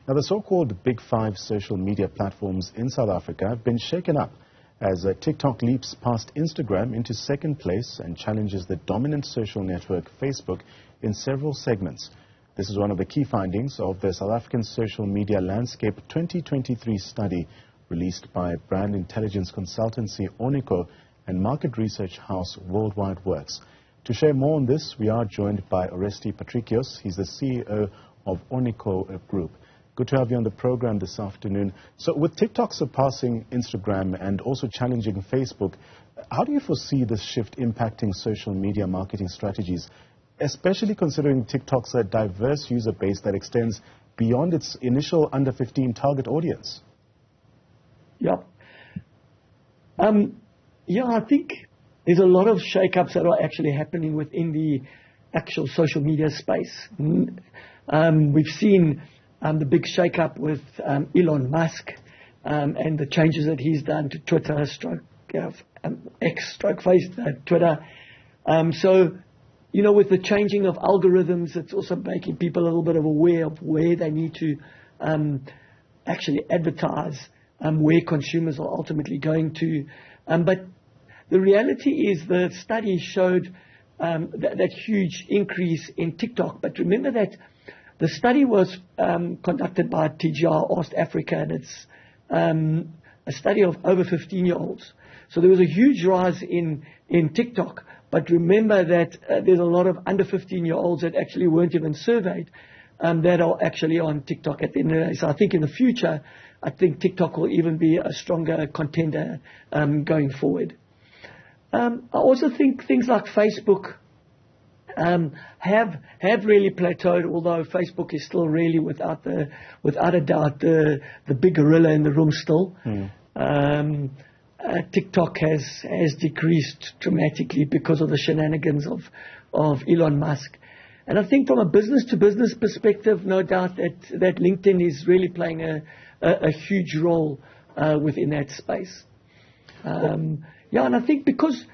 Now, the so-called Big Five social media platforms in South Africa have been shaken up as TikTok leaps past Instagram into second place and challenges the dominant social network Facebook in several segments. This is one of the key findings of the South African Social Media Landscape 2023 study released by brand intelligence consultancy Ornico and market research house Worldwide Works. To share more on this, we are joined by Oresti Patricios. He's the CEO of Ornico Group. Good to have you on the program this afternoon. So with TikTok surpassing Instagram and also challenging Facebook, how do you foresee this shift impacting social media marketing strategies, especially considering TikTok's a diverse user base that extends beyond its initial under 15 target audience? Yeah. I think there's a lot of shake-ups that are actually happening within the actual social media space. We've seen the big shake-up with Elon Musk and the changes that he's done to Twitter, X, Twitter. With the changing of algorithms, it's also making people a little bit of aware of where they need to actually advertise, where consumers are ultimately going to. But the reality is the study showed that huge increase in TikTok. But remember that the study was conducted by TGR East Africa, and it's a study of over 15-year-olds. So there was a huge rise in TikTok. But remember that there's a lot of under 15-year-olds that actually weren't even surveyed that are actually on TikTok at the end of the day. So I think in the future, I think TikTok will even be a stronger contender going forward. I also think things like Facebook have really plateaued, although Facebook is still really without a doubt the big gorilla in the room still. TikTok has decreased dramatically because of the shenanigans of Elon Musk. And I think from a business-to-business perspective, no doubt that LinkedIn is really playing a huge role within that space. And I think because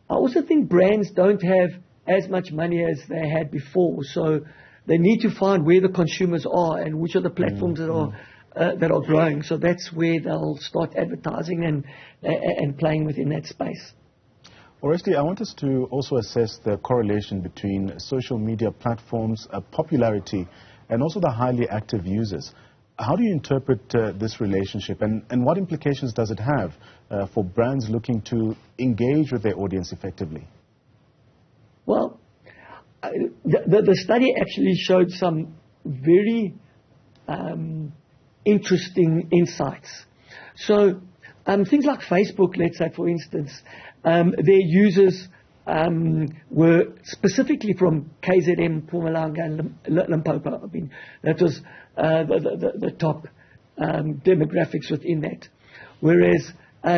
I also think brands don't have as much money as they had before, so they need to find where the consumers are and which are the platforms that are growing. So that's where they'll start advertising and playing within that space. Oresti, I want us to also assess the correlation between social media platforms' popularity and also the highly active users. How do you interpret this relationship, and what implications does it have for brands looking to engage with their audience effectively? Well, the study actually showed some very interesting insights. So things like Facebook, let's say, for instance, their users were specifically from KZN, Mpumalanga, and Limpopo. I mean, that was the top demographics within that. Whereas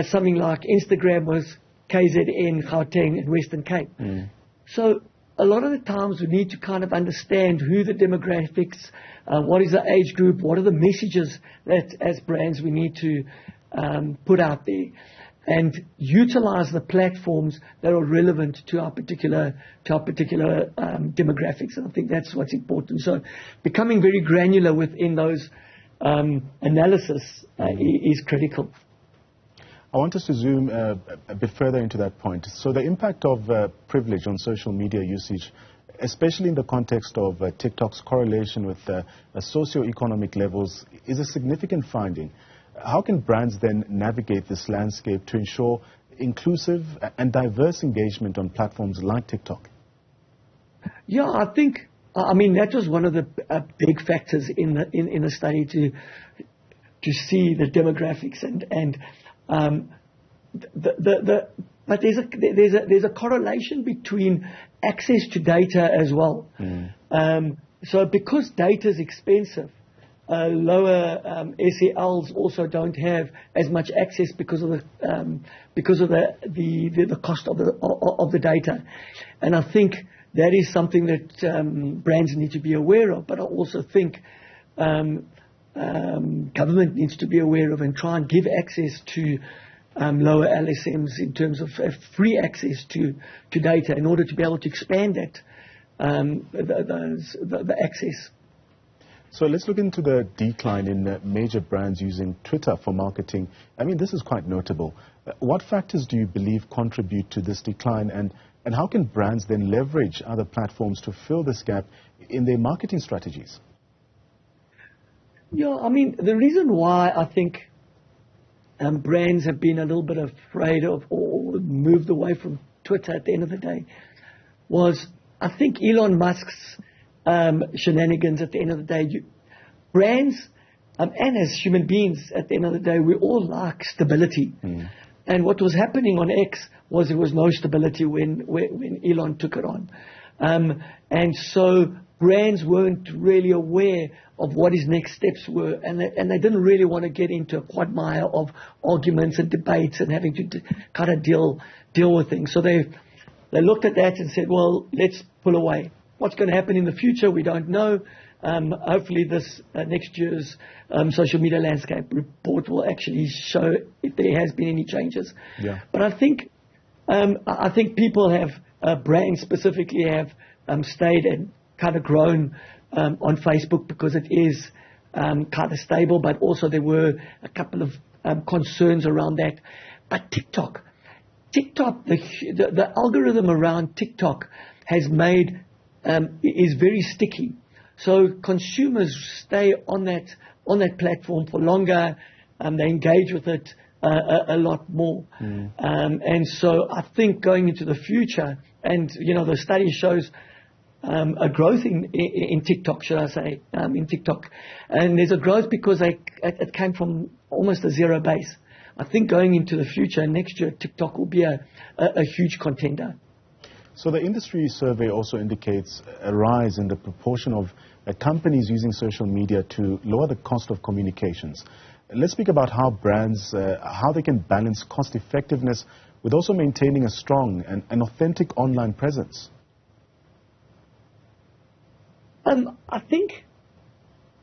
something like Instagram was KZN, Gauteng, and Western Cape. So a lot of the times we need to kind of understand who the demographics, what is the age group, what are the messages that as brands we need to put out there, and utilize the platforms that are relevant to our particular demographics. And I think that's what's important. So becoming very granular within those analysis is critical. I want us to zoom a bit further into that point. So the impact of privilege on social media usage, especially in the context of TikTok's correlation with socioeconomic levels, is a significant finding. How can brands then navigate this landscape to ensure inclusive and diverse engagement on platforms like TikTok? Yeah, I mean, that was one of the big factors in the study to see the demographics but there's a correlation between access to data as well. So because data is expensive, lower SELs also don't have as much access because of the cost of the data. And I think that is something that brands need to be aware of. But I also think government needs to be aware of and try and give access to lower LSMs in terms of free access to data in order to be able to expand that the access. So let's look into the decline in major brands using Twitter for marketing. I mean, this is quite notable. What factors do you believe contribute to this decline, and how can brands then leverage other platforms to fill this gap in their marketing strategies? Yeah, I mean, the reason why I think brands have been a little bit afraid of or moved away from Twitter at the end of the day was, I think, Elon Musk's shenanigans at the end of the day. Brands and as human beings at the end of the day, we all like stability. And what was happening on X was there was no stability when Elon took it on. And so brands weren't really aware of what his next steps were, and they didn't really want to get into a quagmire of arguments and debates and having to kind of deal with things. So they looked at that and said, well, let's pull away. What's going to happen in the future, we don't know. Hopefully this next year's social media landscape report will actually show if there has been any changes. Yeah. But I think people have, brands specifically have stayed and kind of grown on Facebook because it is kind of stable, but also there were a couple of concerns around that. But TikTok, the algorithm around TikTok has made is very sticky. So consumers stay on that platform for longer, they engage with it a lot more. And so I think going into the future, and the study shows a growth in TikTok, should I say, in TikTok. And there's a growth because it came from almost a zero base. I think going into the future, next year, TikTok will be a huge contender. So the industry survey also indicates a rise in the proportion of companies using social media to lower the cost of communications. Let's speak about how brands, how they can balance cost effectiveness with also maintaining a strong and authentic online presence. I think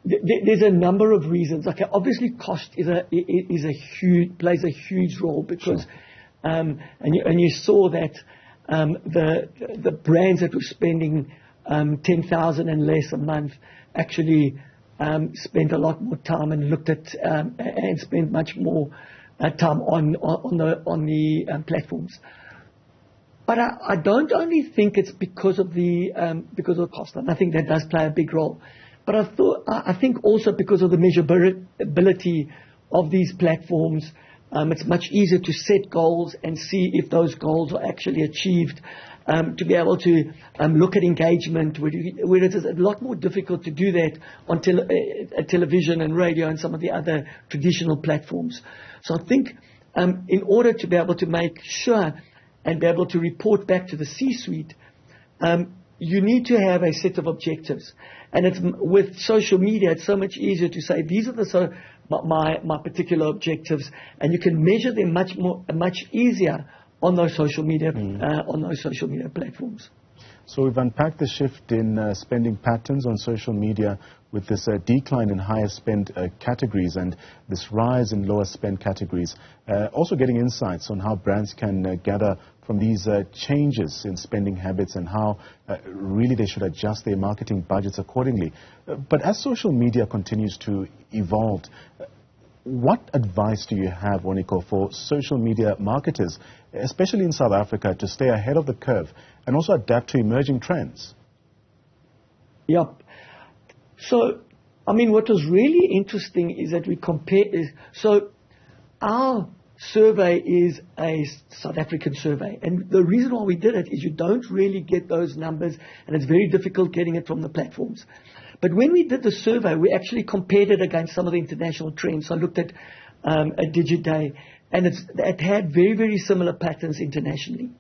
there's a number of reasons. Okay, obviously cost plays a huge role because, Sure. and you saw that the brands that were spending 10,000 and less a month actually spent a lot more time and looked at and spent much more time on the platforms. But I don't only think it's because of the cost, and I think that does play a big role. But I think also because of the measurability of these platforms, it's much easier to set goals and see if those goals are actually achieved. To be able to look at engagement, where it is a lot more difficult to do that on television and radio and some of the other traditional platforms. So I think in order to be able to make sure and be able to report back to the C-suite, you need to have a set of objectives. And with social media, it's so much easier to say, these are my particular objectives, and you can measure them much easier on those social media platforms. So we've unpacked the shift in spending patterns on social media with this decline in higher spend categories and this rise in lower spend categories. Also getting insights on how brands can gather from these changes in spending habits and how really they should adjust their marketing budgets accordingly. But as social media continues to evolve, what advice do you have, Ornico, for social media marketers, especially in South Africa, to stay ahead of the curve and also adapt to emerging trends? Yep. So, I mean, what was really interesting is that we compare. So, our survey is a South African survey. And the reason why we did it is you don't really get those numbers, and it's very difficult getting it from the platforms. But when we did the survey, we actually compared it against some of the international trends. So I looked at DigiDay, and it had very, very similar patterns internationally.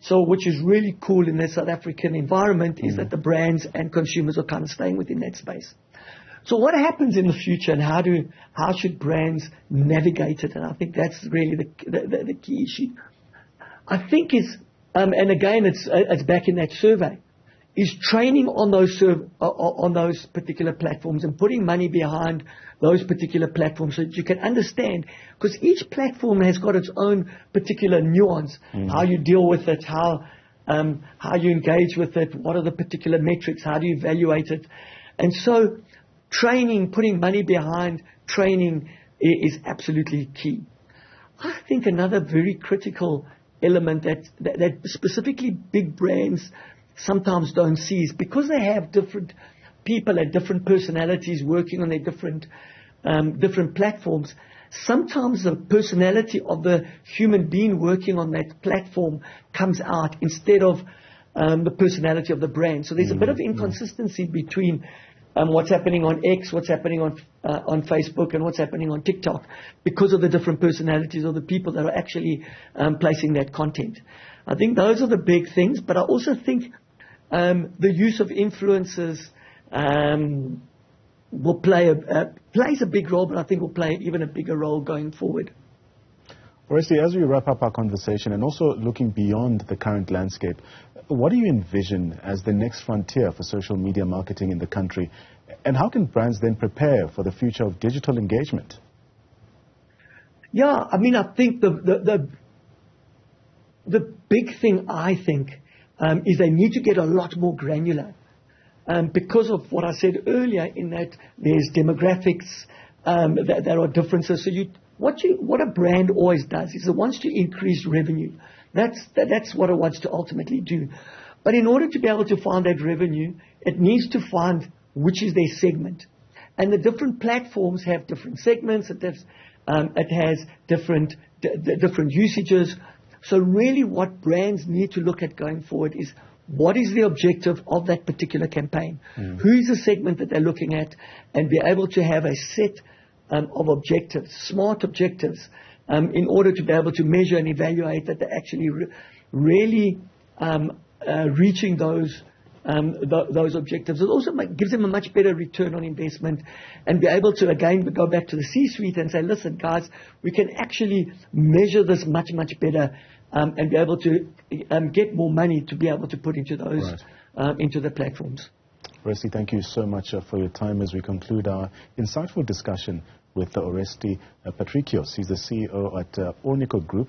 So which is really cool in the South African environment is that the brands and consumers are kind of staying within that space. So what happens in the future, and how should brands navigate it? And I think that's really the key issue. I think and again, it's back in that survey, is training on those particular platforms and putting money behind those particular platforms so that you can understand, because each platform has got its own particular nuance, how you deal with it, how you engage with it, what are the particular metrics, how do you evaluate it. And so training, putting money behind training is absolutely key. I think another very critical element that specifically big brands sometimes don't see is because they have different people and different personalities working on their different platforms. Sometimes the personality of the human being working on that platform comes out instead of the personality of the brand. So there's a bit of inconsistency between what's happening on X, what's happening on Facebook, and what's happening on TikTok because of the different personalities of the people that are actually placing that content. I think those are the big things, but I also think the use of influencers will plays a big role, but I think will play even a bigger role going forward. Oresti, as we wrap up our conversation and also looking beyond the current landscape, what do you envision as the next frontier for social media marketing in the country? And how can brands then prepare for the future of digital engagement? Yeah, I mean, I think the big thing, I think, is they need to get a lot more granular. Because of what I said earlier, in that there's demographics, there are differences. So what a brand always does is it wants to increase revenue. That's what it wants to ultimately do. But in order to be able to find that revenue, it needs to find which is their segment. And the different platforms have different segments. It has different usages. So really what brands need to look at going forward is what is the objective of that particular campaign? Who is the segment that they're looking at? And be able to have a set of objectives, smart objectives, in order to be able to measure and evaluate that they're actually really reaching those objectives. It also gives them a much better return on investment and be able to, again, go back to the C-suite and say, listen, guys, we can actually measure this much, much better and be able to get more money to be able to put into those, into the platforms. Oresti, thank you so much for your time as we conclude our insightful discussion with Oresti Patricios. He's the CEO at Ornico Group